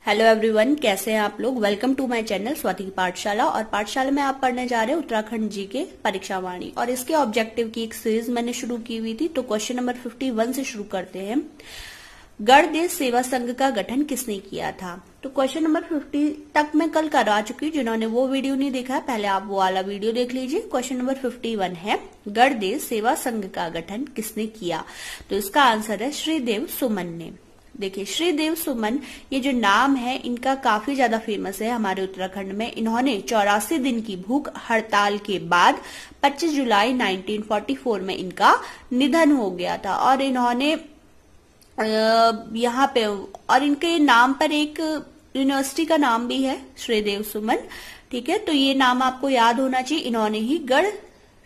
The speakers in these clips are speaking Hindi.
हेलो एवरीवन, कैसे हैं आप लोग। Welcome to my channel Swati की पाठशाला। और पाठशाला में आप पढ़ने जा रहे हैं उत्तराखंड जी के परीक्षा वाणी और इसके ऑब्जेक्टिव की एक सीरीज मैंने शुरू की हुई थी। तो क्वेश्चन नंबर 51 से शुरू करते हैं। गणदेश सेवा संघ का गठन किसने किया था। तो क्वेश्चन नंबर 50 तक मैं कल करा चुकी। जिन्होंने वो वीडियो नहीं देखा है पहले आप वो वाला वीडियो देख लीजिए। क्वेश्चन नंबर 51 है गणदेश सेवा संघ का गठन किसने किया। तो इसका आंसर है श्रीदेव सुमन ने। देखिए श्रीदेव सुमन ये जो नाम है इनका काफी ज्यादा फेमस है हमारे उत्तराखंड में। इन्होंने 84 दिन की भूख हड़ताल के बाद 25 जुलाई 1944 में इनका निधन हो गया था। और इन्होंने यहाँ पे और इनके नाम पर एक यूनिवर्सिटी का नाम भी है श्रीदेव सुमन। ठीक है, तो ये नाम आपको याद होना चाहिए। इन्होंने ही गण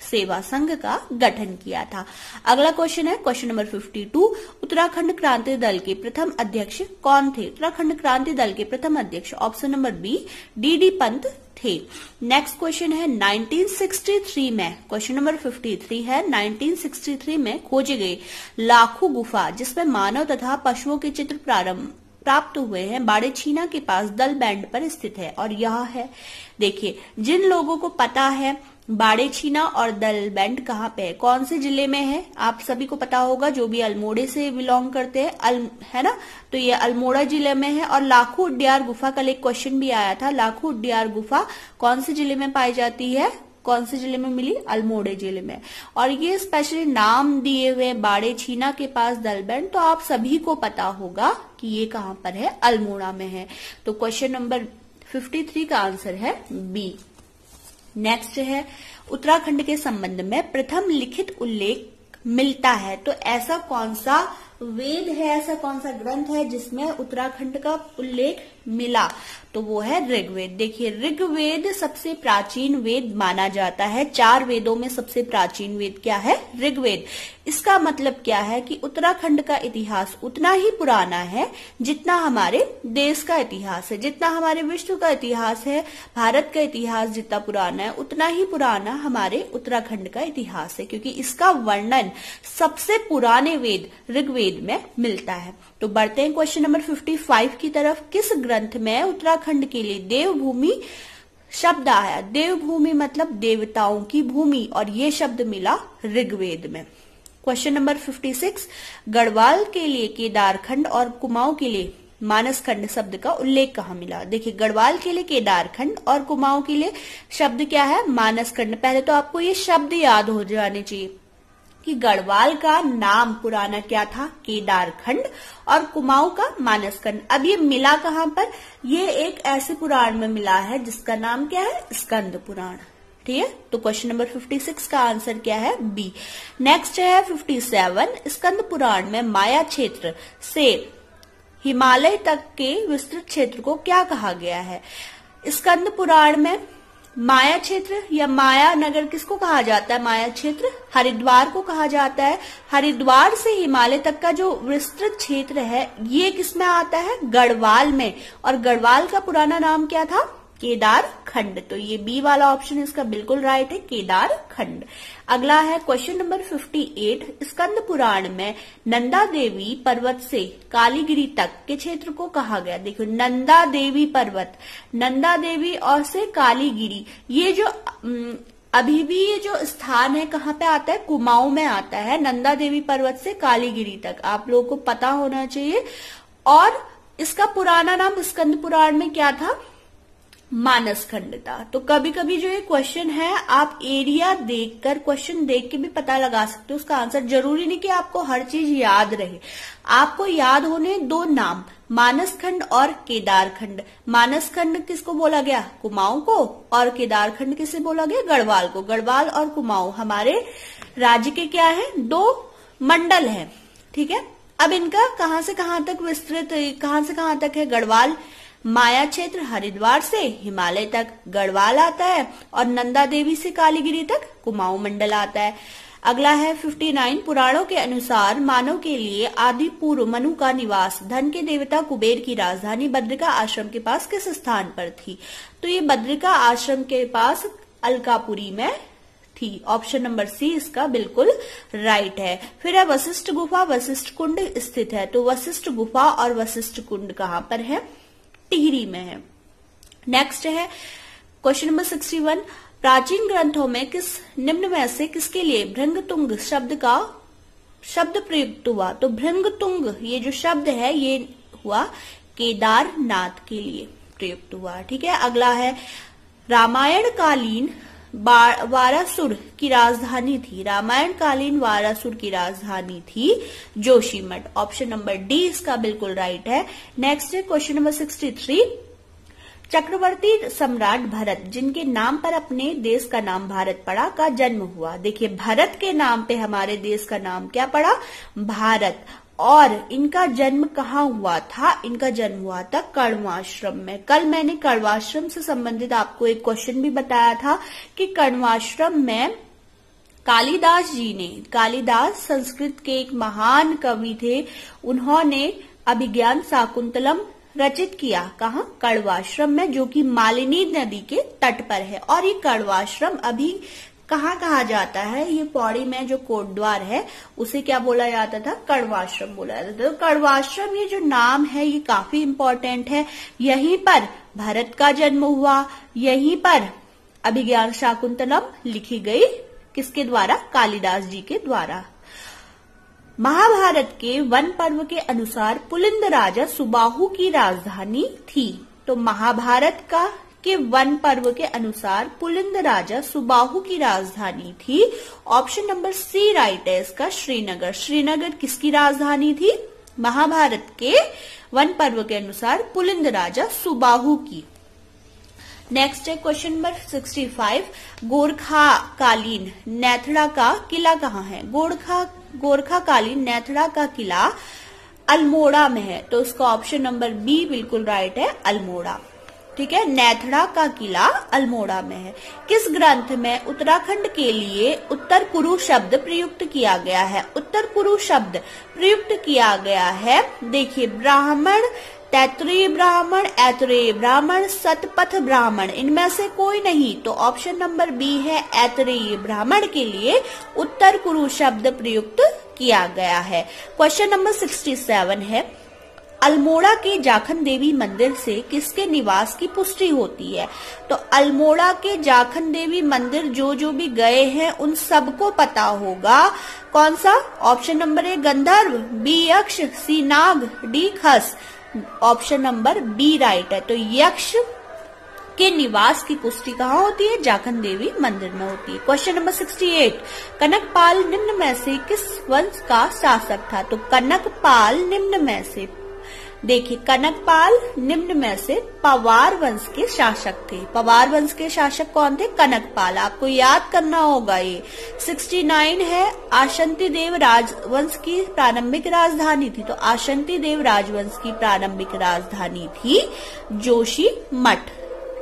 सेवा संघ का गठन किया था। अगला क्वेश्चन है क्वेश्चन नंबर 52। उत्तराखंड क्रांति दल के प्रथम अध्यक्ष कौन थे। उत्तराखंड क्रांति दल के प्रथम अध्यक्ष option number B D Pant थे। नेक्स्ट क्वेश्चन है 1963 में, क्वेश्चन नंबर 53 है 1963 में खोजे गए लाखू गुफा जिसमें मानव तथा पशुओं के चित्र प्राप्त हुए हैं बाड़ेछीना के पास दल बैंड पर स्थित है। और यह है, देखिए जिन लोगों को पता है बाड़ेछीना और दल बैंड कहाँ पे है, कौन से जिले में है, आप सभी को पता होगा जो भी अल्मोड़े से बिलोंग करते हैं, है ना। तो ये अल्मोड़ा जिले में है। और लाखू उड्डियार गुफा कल एक क्वेश्चन भी आया था। लाखू उड्डियार गुफा कौन से जिले में पाई जाती है, कौन से जिले में मिली, अल्मोड़े जिले में। और ये स्पेशली नाम दिए हुए बाड़ेछीना के पास दल बैंड, तो आप सभी को पता होगा कि ये कहाँ पर है, अल्मोड़ा में है। तो क्वेश्चन नंबर 53 का आंसर है बी। नेक्स्ट है उत्तराखंड के संबंध में प्रथम लिखित उल्लेख मिलता है। तो ऐसा कौन सा वेद है, ऐसा कौन सा ग्रंथ है जिसमें उत्तराखंड का उल्लेख मिला। तो वो है ऋग्वेद। देखिए ऋग्वेद सबसे प्राचीन वेद माना जाता है। 4 वेदों में सबसे प्राचीन वेद क्या है, ऋग्वेद। इसका मतलब क्या है कि उत्तराखंड का इतिहास उतना ही पुराना है जितना हमारे देश का इतिहास है, जितना हमारे विश्व का इतिहास है, भारत का इतिहास जितना पुराना है उतना ही पुराना हमारे उत्तराखंड का इतिहास है, क्योंकि इसका वर्णन सबसे पुराने वेद ऋग्वेद में मिलता है। तो बढ़ते हैं क्वेश्चन नंबर 55 की तरफ। किस ग्रंथ में उत्तराखंड के लिए देवभूमि शब्द आया। देवभूमि मतलब देवताओं की भूमि, और ये शब्द मिला ऋग्वेद में। Question number 56। गढ़वाल के लिए केदारखंड और कुमाऊं के लिए मानसखंड शब्द का उल्लेख कहाँ मिला। देखिए गढ़वाल के लिए केदारखंड और कुमाऊं के लिए शब्द क्या है, मानसखंड। पहले तो आपको ये शब्द याद हो जाने चाहिए कि गढ़वाल का नाम पुराना क्या था, केदारखंड, और कुमाऊं का मानसखंड। अब ये मिला कहाँ पर, ये एक ऐसे पुराण में मिला है जिसका नाम क्या है, स्कंद पुराण। ठीक है, तो क्वेश्चन नंबर 56 का आंसर क्या है, बी। नेक्स्ट है 57। स्कंद पुराण में माया क्षेत्र से हिमालय तक के विस्तृत क्षेत्र को क्या कहा गया है। स्कंद पुराण में माया क्षेत्र या माया नगर किसको कहा जाता है, माया क्षेत्र हरिद्वार को कहा जाता है। हरिद्वार से हिमालय तक का जो विस्तृत क्षेत्र है ये किसमें आता है, गढ़वाल में। और गढ़वाल का पुराना नाम क्या था, केदारखंड। तो ये बी वाला ऑप्शन इसका बिल्कुल राइट है, केदारखंड। अगला है क्वेश्चन नंबर 58। स्कंद पुराण में नंदा देवी पर्वत से कालीगिरी तक के क्षेत्र को कहा गया। देखो नंदा देवी पर्वत, नंदा देवी और से कालीगिरी, ये जो अभी भी ये जो स्थान है कहाँ पे आता है, कुमाऊं में आता है। नंदा देवी पर्वत से कालीगिरी तक आप लोगों को पता होना चाहिए। और इसका पुराना नाम स्कंद पुराण में क्या था, मानसखंड था। तो कभी कभी जो ये क्वेश्चन है आप एरिया देखकर क्वेश्चन देख के भी पता लगा सकते हो उसका आंसर। जरूरी नहीं कि आपको हर चीज याद रहे, आपको याद होने 2 नाम, मानसखंड और केदारखंड। मानसखंड किसको बोला गया, कुमाऊं को, और केदारखंड किसे बोला गया, गढ़वाल को। गढ़वाल और कुमाऊं हमारे राज्य के क्या है, 2 मंडल है। ठीक है, अब इनका कहां से कहां तक विस्तृत, कहां से कहां तक है, गढ़वाल माया क्षेत्र हरिद्वार से हिमालय तक गढ़वाल आता है, और नंदा देवी से कालीगिरी तक कुमाऊं मंडल आता है। अगला है 59। पुराणों के अनुसार मानव के लिए आदि पूर्व मनु का निवास धन के देवता कुबेर की राजधानी बद्रिका आश्रम के पास किस स्थान पर थी। तो ये बद्रिका आश्रम के पास अलकापुरी में थी। ऑप्शन नंबर सी इसका बिल्कुल राइट है। फिर है वशिष्ठ गुफा, वशिष्ठ कुंड स्थित है। तो वशिष्ठ गुफा और वशिष्ठ कुंड कहाँ पर है, टिहरी में है। नेक्स्ट है क्वेश्चन नंबर 61, प्राचीन ग्रंथों में निम्न में से किसके लिए भृंगतुंग शब्द प्रयुक्त हुआ? तो भृंगतुंग ये जो शब्द है ये हुआ केदारनाथ के लिए प्रयुक्त हुआ। ठीक है, अगला है रामायण कालीन वारासुर की राजधानी थी। रामायण कालीन वारासुर की राजधानी थी जोशीमठ। ऑप्शन नंबर डी इसका बिल्कुल राइट है। नेक्स्ट है क्वेश्चन नंबर 63, चक्रवर्ती सम्राट भरत जिनके नाम पर अपने देश का नाम भारत पड़ा का जन्म हुआ। देखिए भरत के नाम पे हमारे देश का नाम क्या पड़ा? भारत। और इनका जन्म कहाँ हुआ था? इनका जन्म हुआ था कण्वाश्रम में। कल मैंने कण्वाश्रम से संबंधित आपको एक क्वेश्चन भी बताया था कि कण्वाश्रम में कालिदास संस्कृत के एक महान कवि थे, उन्होंने अभिज्ञान शाकुंतलम रचित किया। कहाँ? कण्वाश्रम में, जो कि मालिनी नदी के तट पर है। और ये कण्वाश्रम अभी कहाँ कहा जाता है? ये पौड़ी में जो कोटद्वार है उसे क्या बोला जाता था? कण्वाश्रम बोला जाता था। तो कण्वाश्रम ये जो नाम है ये काफी इंपॉर्टेंट है। यहीं पर भरत का जन्म हुआ, यहीं पर अभिज्ञान शाकुंतलम लिखी गई। किसके द्वारा? कालिदास जी के द्वारा। महाभारत के वन पर्व के अनुसार पुलिंद राजा सुबाहु की राजधानी थी। तो महाभारत के वन पर्व के अनुसार पुलिंद राजा सुबाहु की राजधानी थी। ऑप्शन नंबर सी राइट है इसका, श्रीनगर। श्रीनगर किसकी राजधानी थी? महाभारत के वन पर्व के अनुसार पुलिंद राजा सुबाहु की। नेक्स्ट है क्वेश्चन नंबर 65, गोरखा कालीन नेथड़ा का किला कहाँ है? गोरखा कालीन नेथड़ा का किला अल्मोड़ा में है। तो उसका ऑप्शन नंबर बी बिल्कुल राइट है, अल्मोड़ा। ठीक है, नेथड़ा का किला अल्मोड़ा में है। किस ग्रंथ में उत्तराखंड के लिए उत्तर कुरु शब्द प्रयुक्त किया गया है? उत्तर कुरु शब्द प्रयुक्त किया गया है, देखिए ब्राह्मण, तैतरीय ब्राह्मण, ऐतरेय ब्राह्मण, सतपथ ब्राह्मण, इनमें से कोई नहीं। तो ऑप्शन नंबर बी है, ऐतरेय ब्राह्मण के लिए उत्तर कुरु शब्द प्रयुक्त किया गया है। क्वेश्चन नंबर 67 है, अल्मोड़ा के जाखन देवी मंदिर से किसके निवास की पुष्टि होती है? तो अल्मोड़ा के जाखन देवी मंदिर जो भी गए हैं उन सबको पता होगा। कौन सा? Option number A Gandharva, B यक्ष, सी नाग, डी खस। ऑप्शन नंबर बी राइट है। तो यक्ष के निवास की पुष्टि कहाँ होती है? जाखन देवी मंदिर में होती है। क्वेश्चन नंबर 68, कनकपाल निम्न में से किस वंश का शासक था? तो कनकपाल निम्न में से, देखिए कनकपाल निम्न में से पवार वंश के शासक थे। पवार वंश के शासक कौन थे? कनकपाल। आपको याद करना होगा ये। 69 है, आशंति देव राजवंश की प्रारंभिक राजधानी थी। तो आशंति देव राजवंश की प्रारंभिक राजधानी थी जोशीमठ।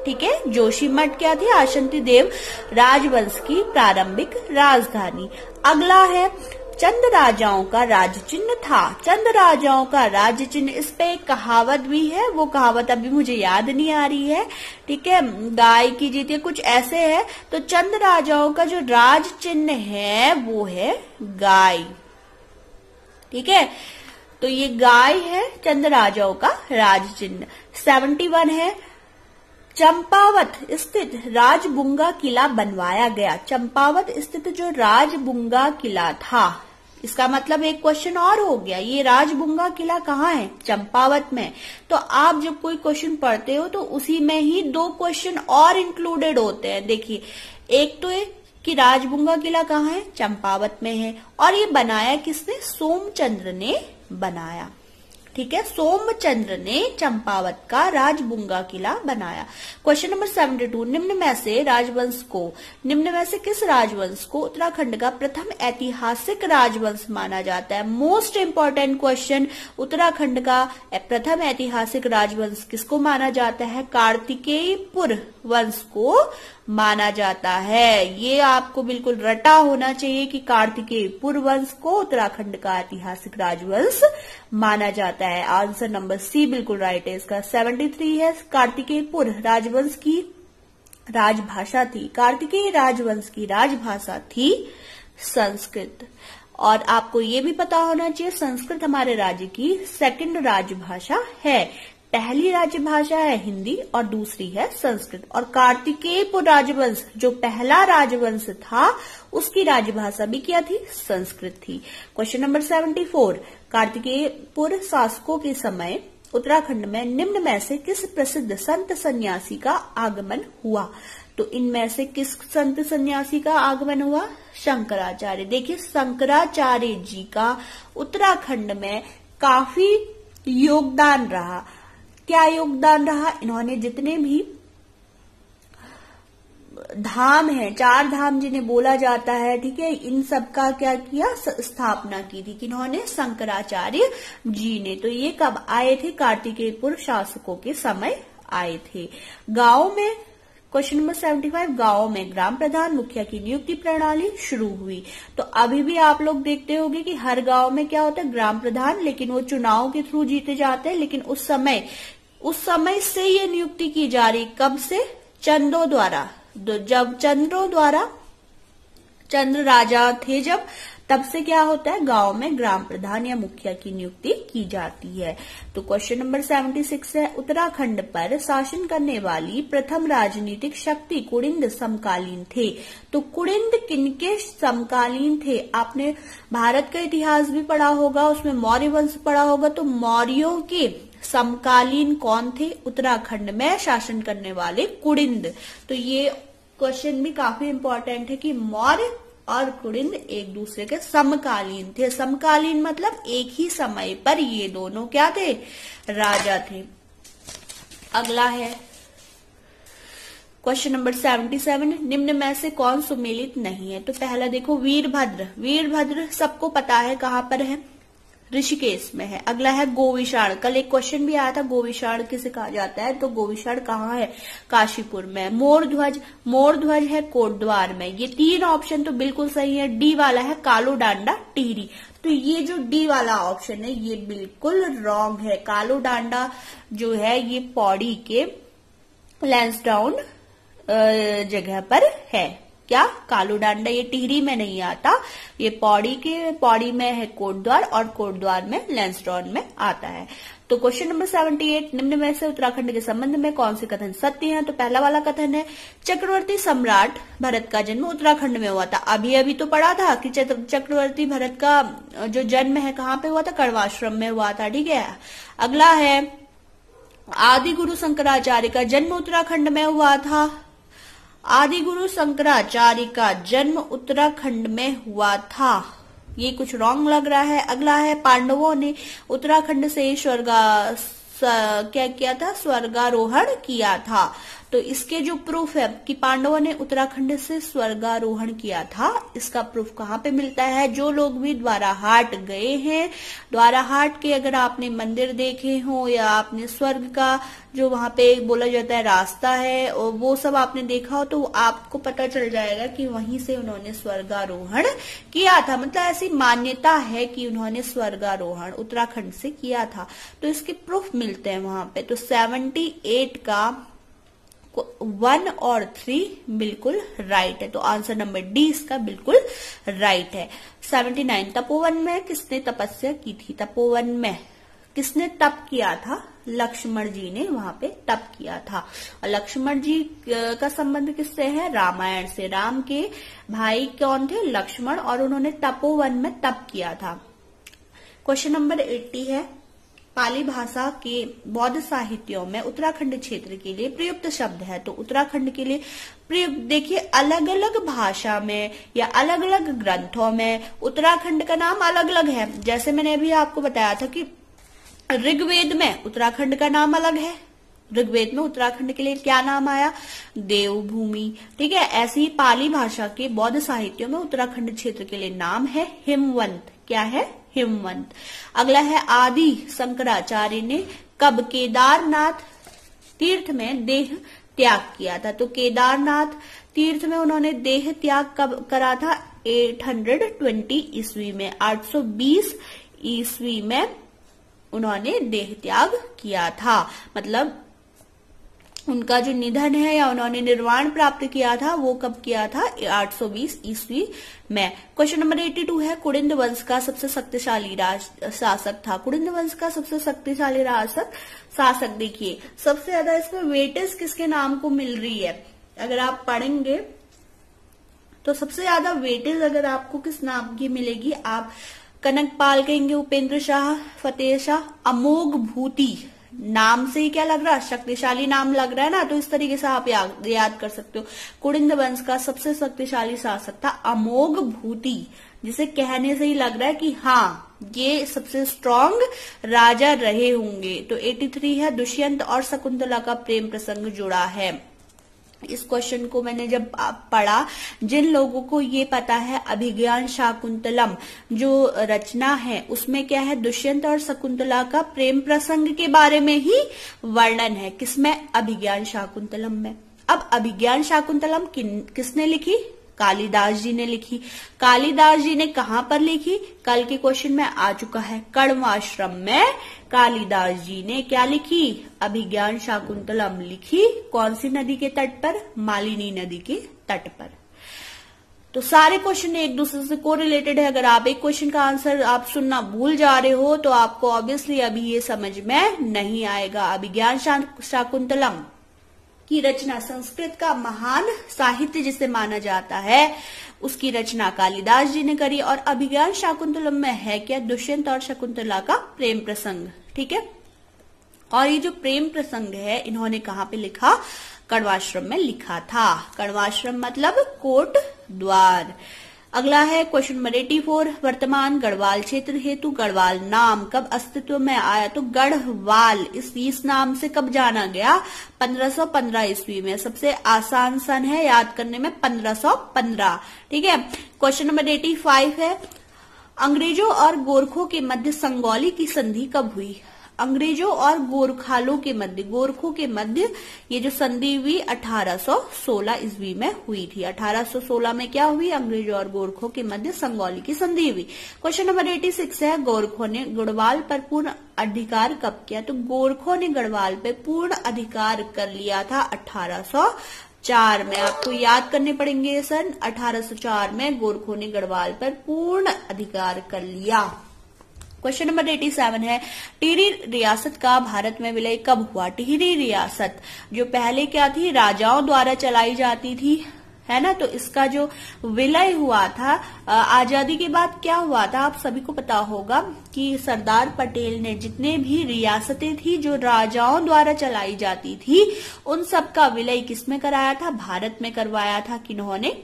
ठीक है, जोशीमठ क्या थी? आशंति देव राजवंश की प्रारंभिक राजधानी। अगला है, चंद राजाओं का राज चिन्ह था। चंद राजाओं का राज चिन्ह, इस पे एक कहावत भी है, वो कहावत अभी मुझे याद नहीं आ रही है। ठीक है, गाय की जीती, कुछ ऐसे है। तो चंद राजाओं का जो राज चिन्ह है वो है गाय। ठीक है, तो ये गाय है चंद राजाओं का राज चिन्ह। 71 है, चंपावत स्थित राजबुंगा किला बनवाया गया। चंपावत स्थित जो राजबुंगा किला था, इसका मतलब एक क्वेश्चन और हो गया, ये राजबुंगा किला कहाँ है? चंपावत में। तो आप जब कोई क्वेश्चन पढ़ते हो तो उसी में ही 2 क्वेश्चन और इंक्लूडेड होते हैं। देखिए, एक तो कि राजबुंगा किला कहाँ है? चंपावत में है। और ये बनाया किसने? सोमचंद्र ने बनाया। ठीक है, सोमचंद्र ने चंपावत का राजबुंगा किला बनाया। क्वेश्चन नंबर 72, निम्न में से किस राजवंश को उत्तराखंड का प्रथम ऐतिहासिक राजवंश माना जाता है? मोस्ट इंपॉर्टेंट क्वेश्चन, उत्तराखंड का प्रथम ऐतिहासिक राजवंश किसको माना जाता है? कार्तिकेयपुर वंश को माना जाता है। ये आपको बिल्कुल रटा होना चाहिए कि कार्तिकेयपुर वंश को उत्तराखंड का ऐतिहासिक राजवंश माना जाता है। आंसर नंबर सी बिल्कुल राइट है इसका। 73 है, कार्तिकेयपुर राजवंश की राजभाषा थी। कार्तिकेय राजवंश की राजभाषा थी संस्कृत। और आपको ये भी पता होना चाहिए संस्कृत हमारे राज्य की 2nd राजभाषा है। पहली राजभाषा है हिंदी और दूसरी है संस्कृत। और कार्तिकेयपुर राजवंश जो पहला राजवंश था उसकी राजभाषा भी क्या थी? संस्कृत थी। क्वेश्चन नंबर 74, कार्तिकेयपुर शासकों के समय उत्तराखंड में निम्न में से किस प्रसिद्ध संत सन्यासी का आगमन हुआ? तो इनमें से किस संत सन्यासी का आगमन हुआ? शंकराचार्य। देखिए शंकराचार्य जी का उत्तराखंड में काफी योगदान रहा। क्या योगदान रहा? इन्होंने जितने भी धाम है, 4 धाम जिन्हें बोला जाता है, ठीक है, इन सब का क्या किया? स्थापना की थी किन्होंने? शंकराचार्य जी ने। तो ये कब आए थे? कार्तिकेयपुर शासकों के समय आए थे। गांव में, क्वेश्चन नंबर 75, गांव में ग्राम प्रधान मुखिया की नियुक्ति प्रणाली शुरू हुई। तो अभी भी आप लोग देखते होंगे कि हर गांव में क्या होता है? ग्राम प्रधान, लेकिन वो चुनाव के थ्रू जीते जाते हैं। लेकिन उस समय से ये नियुक्ति की जा रही। कब से? चंदों द्वारा। जब चंद्र राजा थे जब, तब से क्या होता है? गांव में ग्राम प्रधान या मुखिया की नियुक्ति की जाती है। तो क्वेश्चन नंबर 76 है, उत्तराखंड पर शासन करने वाली प्रथम राजनीतिक शक्ति कुड़िंद समकालीन थे। तो कुड़िंद किनके समकालीन थे? आपने भारत का इतिहास भी पढ़ा होगा, उसमें मौर्य वंश पढ़ा होगा। तो मौर्यों के समकालीन कौन थे? उत्तराखंड में शासन करने वाले कुड़िंद। तो ये क्वेश्चन भी काफी इंपॉर्टेंट है कि मौर्य और कुड़िंद एक दूसरे के समकालीन थे। समकालीन मतलब एक ही समय पर ये दोनों क्या थे? राजा थे। अगला है क्वेश्चन नंबर 77, निम्न में से कौन सुमेलित नहीं है? तो पहला देखो वीरभद्र। वीरभद्र सबको पता है कहाँ पर है? ऋषिकेश में है। अगला है गोविशाण। कल एक क्वेश्चन भी आया था, गोविशाण किसे कहा जाता है? तो गोविशाण कहाँ है? काशीपुर में। मोरध्वज, मोरध्वज है कोटद्वार में। ये 3 ऑप्शन तो बिल्कुल सही है। डी वाला है कालो डांडा टिहरी। तो ये जो डी वाला ऑप्शन है ये बिल्कुल रॉन्ग है। कालो डांडा जो है ये पौड़ी के लैंसडाउन जगह पर है। क्या? कालू डांडा ये टिहरी में नहीं आता, ये पौड़ी में है कोटद्वार, और कोटद्वार में लैंसडाउन में आता है। तो क्वेश्चन नंबर 78, निम्न में से उत्तराखंड के संबंध में कौन से कथन सत्य हैं? तो पहला वाला कथन है चक्रवर्ती सम्राट भरत का जन्म उत्तराखंड में हुआ था। अभी तो पढ़ा था कि चक्रवर्ती भरत का जो जन्म है कहाँ पे हुआ था? कण्वाश्रम में हुआ था। ठीक है। अगला है आदि गुरु शंकराचार्य का जन्म उत्तराखंड में हुआ था। आदि गुरु शंकराचार्य का जन्म उत्तराखंड में हुआ था। ये कुछ रॉन्ग लग रहा है। अगला है पांडवों ने उत्तराखंड से क्या किया था? स्वर्गारोहण किया था। तो इसके जो प्रूफ है कि पांडवों ने उत्तराखंड से स्वर्गारोहण किया था, इसका प्रूफ कहाँ पे मिलता है? जो लोग भी द्वाराहाट गए हैं, द्वाराहाट के अगर आपने मंदिर देखे हो या आपने स्वर्ग का जो वहां पे बोला जाता है रास्ता है, और वो सब आपने देखा हो, तो आपको पता चल जाएगा कि वहीं से उन्होंने स्वर्गारोहण किया था। मतलब ऐसी मान्यता है कि उन्होंने स्वर्गारोहण उत्तराखंड से किया था। तो इसके प्रूफ मिलते हैं वहां पे। तो 78 का 1 और 3 बिल्कुल राइट है। तो आंसर नंबर डी इसका बिल्कुल राइट है। 79, तपोवन में किसने तपस्या की थी? तपोवन में किसने तप किया था? लक्ष्मण जी ने वहां पे तप किया था। और लक्ष्मण जी का संबंध किससे है? रामायण से। राम के भाई कौन थे? लक्ष्मण, और उन्होंने तपोवन में तप किया था। क्वेश्चन नंबर 80 है, पाली भाषा के बौद्ध साहित्यों में उत्तराखंड क्षेत्र के लिए प्रयुक्त शब्द है। तो उत्तराखंड के लिए प्रयुक्त, देखिए अलग अलग भाषा में या अलग अलग ग्रंथों में उत्तराखंड का नाम अलग अलग है। जैसे मैंने अभी आपको बताया था कि ऋग्वेद में उत्तराखंड का नाम अलग है। ऋग्वेद में उत्तराखंड के लिए क्या नाम आया? देवभूमि। ठीक है। ऐसी ही पाली भाषा के बौद्ध साहित्यों में उत्तराखंड क्षेत्र के लिए नाम है हिमवंत। क्या है? हिमवंत। अगला है आदि शंकराचार्य ने कब केदारनाथ तीर्थ में देह त्याग किया था? तो केदारनाथ तीर्थ में उन्होंने देह त्याग कब करा था? 820 ईस्वी में। 820 ईस्वी में उन्होंने देह त्याग किया था। मतलब उनका जो निधन है या उन्होंने निर्वाण प्राप्त किया था वो कब किया था? 820 ईस्वी में। क्वेश्चन नंबर 82 है, कुड़िंद वंश का सबसे शक्तिशाली शासक था। कुड़िंद वंश का सबसे शक्तिशाली शासक देखिए, सबसे ज्यादा इसमें वेटेज किसके नाम को मिल रही है? अगर आप पढ़ेंगे तो सबसे ज्यादा वेटेज अगर आपको किस नाम की मिलेगी? आप कनकपाल कहेंगे, उपेंद्र शाह, फतेह शाह, अमोघ भूति। नाम से ही क्या लग रहा है? शक्तिशाली नाम लग रहा है ना, तो इस तरीके से आप याद कर सकते हो। कुड़िंद वंश का सबसे शक्तिशाली शासक था अमोघ भूति, जिसे कहने से ही लग रहा है कि हाँ ये सबसे स्ट्रांग राजा रहे होंगे। तो 83 है, दुष्यंत और शकुंतला का प्रेम प्रसंग जुड़ा है। इस क्वेश्चन को मैंने जब पढ़ा, जिन लोगों को ये पता है अभिज्ञान शाकुंतलम जो रचना है उसमें क्या है? दुष्यंत और शकुंतला का प्रेम प्रसंग के बारे में ही वर्णन है। किसमें? अभिज्ञान शाकुंतलम में। अब अभिज्ञान शाकुंतलम किसने लिखी? कालिदास जी ने लिखी। कालिदास जी ने कहां पर लिखी? कल के क्वेश्चन में आ चुका है, कण्वाश्रम में कालिदास जी ने क्या लिखी? अभिज्ञान शाकुंतलम लिखी। कौन सी नदी के तट पर? मालिनी नदी के तट पर। तो सारे क्वेश्चन एक दूसरे से कोरिलेटेड है। अगर आप एक क्वेश्चन का आंसर आप सुनना भूल जा रहे हो तो आपको ऑब्वियसली अभी ये समझ में नहीं आएगा। अभिज्ञान शाकुंतलम की रचना, संस्कृत का महान साहित्य जिसे माना जाता है, उसकी रचना कालिदास जी ने करी। और अभिज्ञान शाकुंतलम में है क्या? दुष्यंत और शकुंतला का प्रेम प्रसंग। ठीक है, और ये जो प्रेम प्रसंग है इन्होंने कहाँ पे लिखा? कण्वाश्रम में लिखा था। कण्वाश्रम मतलब कोट द्वार। अगला है क्वेश्चन नंबर 84, वर्तमान गढ़वाल क्षेत्र हेतु गढ़वाल नाम कब अस्तित्व में आया? तो गढ़वाल इस नाम से कब जाना गया? 1515 ईस्वी में। सबसे आसान सन है याद करने में, 1515। ठीक है, क्वेश्चन नंबर 85 है, अंग्रेजों और गोरखों के मध्य संगौली की संधि कब हुई? अंग्रेजों और गोरखालों के मध्य, गोरखों के मध्य ये जो संधि हुई 1816 ईस्वी में हुई थी। 1816 में क्या हुई? अंग्रेजों और गोरखों के मध्य संगौली की संधि हुई। क्वेश्चन नंबर 86 है, गोरखों ने गढ़वाल पर पूर्ण अधिकार कब किया? तो गोरखों ने गढ़वाल पे पूर्ण अधिकार कर लिया था 1804 में। आपको याद करने पड़ेंगे सन। 1804 में गोरखों ने गढ़वाल पर पूर्ण अधिकार कर लिया। क्वेश्चन नंबर 87 है, टिहरी रियासत का भारत में विलय कब हुआ? टिहरी रियासत जो पहले क्या थी? राजाओं द्वारा चलाई जाती थी, है ना। तो इसका जो विलय हुआ था आजादी के बाद क्या हुआ था? आप सभी को पता होगा कि सरदार पटेल ने जितने भी रियासतें थी जो राजाओं द्वारा चलाई जाती थी, उन सबका विलय किसमें कराया था? भारत में करवाया था। किन्होंने?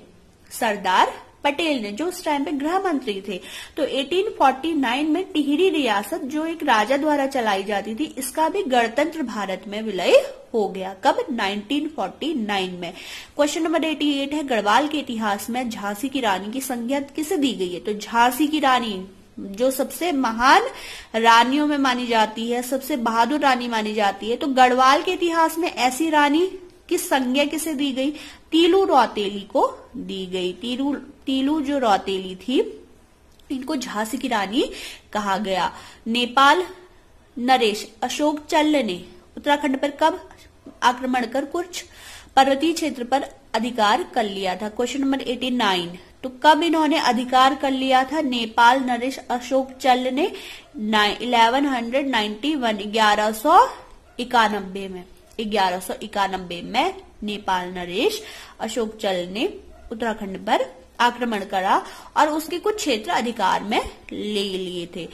सरदार पटेल ने, जो उस टाइम पे गृह मंत्री थे। तो 1849 में टिहरी रियासत जो एक राजा द्वारा चलाई जाती थी, इसका भी गणतंत्र भारत में विलय हो गया। कब? 1949 में। क्वेश्चन नंबर 88 है, गढ़वाल के इतिहास में झांसी की रानी की संज्ञा किसे दी गई है? तो झांसी की रानी जो सबसे महान रानियों में मानी जाती है, सबसे बहादुर रानी मानी जाती है, तो गढ़वाल के इतिहास में ऐसी रानी की संज्ञा किसे दी गई? तीलू रौतेली को दी गई। तीलू जो रौतेली थी, इनको झांसी की रानी कहा गया। नेपाल नरेश अशोक चल्ल ने उत्तराखंड पर कब आक्रमण कर कुछ पर्वतीय क्षेत्र पर अधिकार कर लिया था? क्वेश्चन नंबर 89, तो कब इन्होंने अधिकार कर लिया था? नेपाल नरेश अशोक चल्ल ने 1191 में नेपाल नरेश अशोक चल्ल ने उत्तराखंड पर आक्रमण करा और उसके कुछ क्षेत्र अधिकार में ले लिए थे।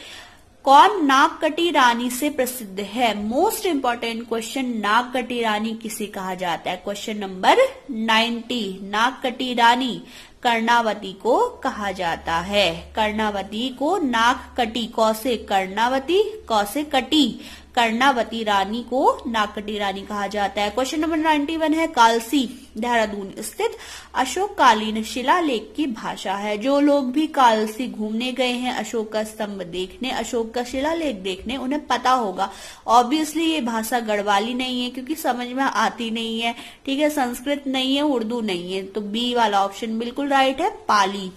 कौन नागकटी रानी से प्रसिद्ध है? मोस्ट इंपॉर्टेंट क्वेश्चन, नागकटी रानी किसे कहा जाता है? क्वेश्चन नंबर 90, नागकटी रानी कर्णावती को कहा जाता है। कर्णावती को नागकटी, कौसे कर्णावती, कौसे कटी, कर्णावती रानी को नागकटी रानी कहा जाता है। क्वेश्चन नंबर 91 है, कालसी देहरादून स्थित अशोककालीन शिलालेख की भाषा है। जो लोग भी कालसी घूमने गए हैं, अशोक का स्तंभ देखने, अशोक का शिलालेख देखने, उन्हें पता होगा। ऑब्वियसली ये भाषा गढ़वाली नहीं है क्योंकि समझ में आती नहीं है। ठीक है, संस्कृत नहीं है, उर्दू नहीं है, तो बी वाला ऑप्शन बिल्कुल राइट है, पाली।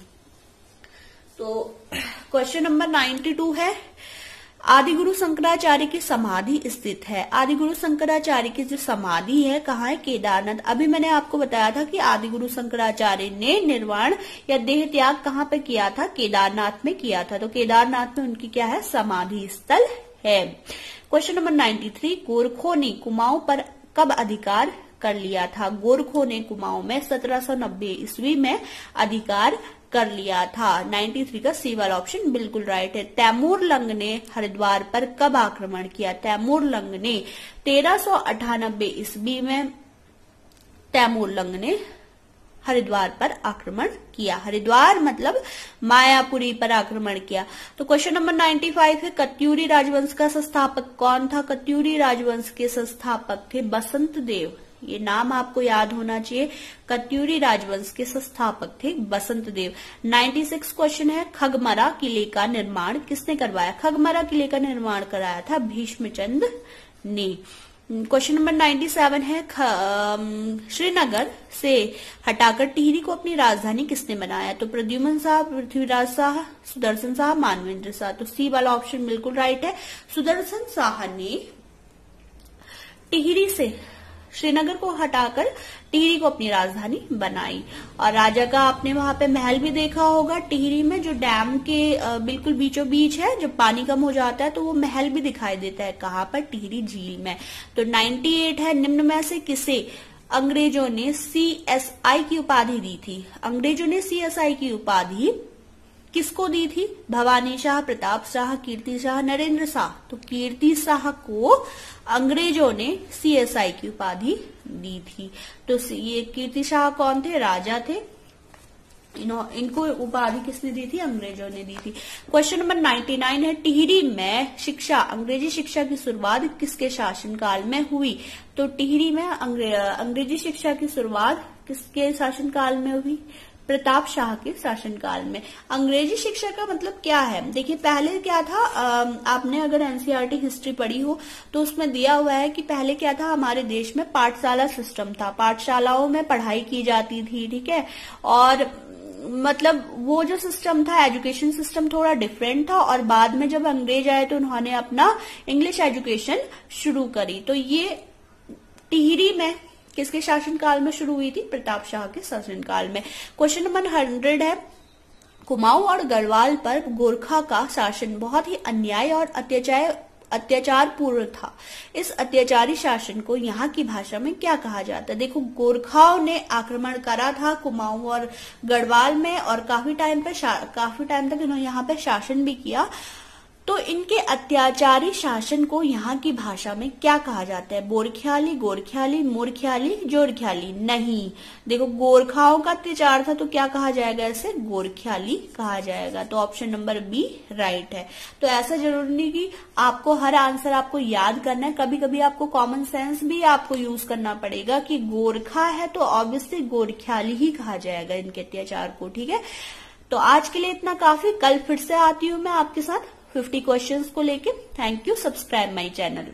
तो क्वेश्चन नंबर 92 है, आदिगुरु शंकराचार्य की समाधि स्थित है। आदिगुरु शंकराचार्य की जो समाधि है कहाँ है? केदारनाथ। अभी मैंने आपको बताया था कि आदिगुरु शंकराचार्य ने निर्वाण या देह त्याग कहाँ पे किया था? केदारनाथ में किया था। तो केदारनाथ में उनकी क्या है? समाधि स्थल है। क्वेश्चन नंबर 93, गोरखों ने कुमाऊं पर कब अधिकार कर लिया था? गोरखों ने कुमाऊं में 1790 ईस्वी में अधिकार कर लिया था। 93 का सी वाला ऑप्शन बिल्कुल राइट है। तैमूर लंग ने हरिद्वार पर कब आक्रमण किया? तैमूर लंग ने 1398 ईस्वी में तैमूर लंग ने हरिद्वार पर आक्रमण किया। हरिद्वार मतलब मायापुरी पर आक्रमण किया। तो क्वेश्चन नंबर 95 है, कत्यूरी राजवंश का संस्थापक कौन था? कत्यूरी राजवंश के संस्थापक थे बसंत देव। ये नाम आपको याद होना चाहिए। कत्यूरी राजवंश के संस्थापक थे बसंत देव। 96 क्वेश्चन है, खगमरा किले का निर्माण किसने करवाया? खगमरा किले का निर्माण कराया था भीष्मचंद्र ने। क्वेश्चन नंबर 97 है, श्रीनगर से हटाकर टिहरी को अपनी राजधानी किसने बनाया? तो प्रद्युमन शाह, पृथ्वीराज शाह, सुदर्शन शाह, मानवेंद्र शाह। तो सी वाला ऑप्शन बिल्कुल राइट है। सुदर्शन शाह ने टिहरी से श्रीनगर को हटाकर टिहरी को अपनी राजधानी बनाई। और राजा का आपने वहां पे महल भी देखा होगा टिहरी में, जो डैम के बिल्कुल बीचों बीच है। जब पानी कम हो जाता है तो वो महल भी दिखाई देता है। कहाँ पर? टिहरी झील में। तो 98 है, निम्न में से किसे अंग्रेजों ने CSI की उपाधि दी थी? अंग्रेजों ने CSI की उपाधि किसको दी थी? भवानी शाह, प्रताप शाह, कीर्ति शाह, नरेंद्र शाह। तो कीर्ति शाह को अंग्रेजों ने CSI की उपाधि दी थी। तो ये कीर्ति शाह कौन थे? राजा थे। इनको उपाधि किसने दी थी? अंग्रेजों ने दी थी। क्वेश्चन नंबर 99 है, टिहरी में शिक्षा, अंग्रेजी शिक्षा की शुरुआत किसके शासनकाल में हुई? तो टिहरी में अंग्रेजी शिक्षा की शुरुआत किसके शासनकाल में हुई? प्रताप शाह के शासनकाल में। अंग्रेजी शिक्षा का मतलब क्या है? देखिए पहले क्या था, आपने अगर एनसीईआरटी हिस्ट्री पढ़ी हो तो उसमें दिया हुआ है कि पहले क्या था, हमारे देश में पाठशाला सिस्टम था। पाठशालाओं में पढ़ाई की जाती थी, ठीक है। और मतलब वो जो सिस्टम था, एजुकेशन सिस्टम थोड़ा डिफरेंट था। और बाद में जब अंग्रेज आए तो उन्होंने अपना इंग्लिश एजुकेशन शुरू करी। तो ये टिहरी में किसके शासनकाल में शुरू हुई थी? प्रताप शाह के शासनकाल में। क्वेश्चन नंबर 100 है, कुमाऊं और गढ़वाल पर गोरखा का शासन बहुत ही अन्याय और अत्याचार पूर्ण था। इस अत्याचारी शासन को यहाँ की भाषा में क्या कहा जाता है? देखो, गोरखाओं ने आक्रमण करा था कुमाऊं और गढ़वाल में, और काफी टाइम तक इन्होंने यहाँ पे शासन भी किया। तो इनके अत्याचारी शासन को यहाँ की भाषा में क्या कहा जाता है? बोरख्याली, गोरख्याली, मोरख्याली, जोरख्याली? नहीं, देखो गोरखाओं का अत्याचार था तो क्या कहा जाएगा? इसे गोरख्याली कहा जाएगा। तो ऑप्शन नंबर बी राइट है। तो ऐसा जरूरी नहीं कि आपको हर आंसर आपको याद करना है। कभी कभी आपको कॉमन सेंस भी आपको यूज करना पड़ेगा कि गोरखा है तो ऑब्वियसली गोरख्याली ही कहा जाएगा इनके अत्याचार को, ठीक है। तो आज के लिए इतना काफी। कल फिर से आती हूँ मैं आपके साथ 50 क्वेश्चंस को लेके। Thank you. Subscribe my channel.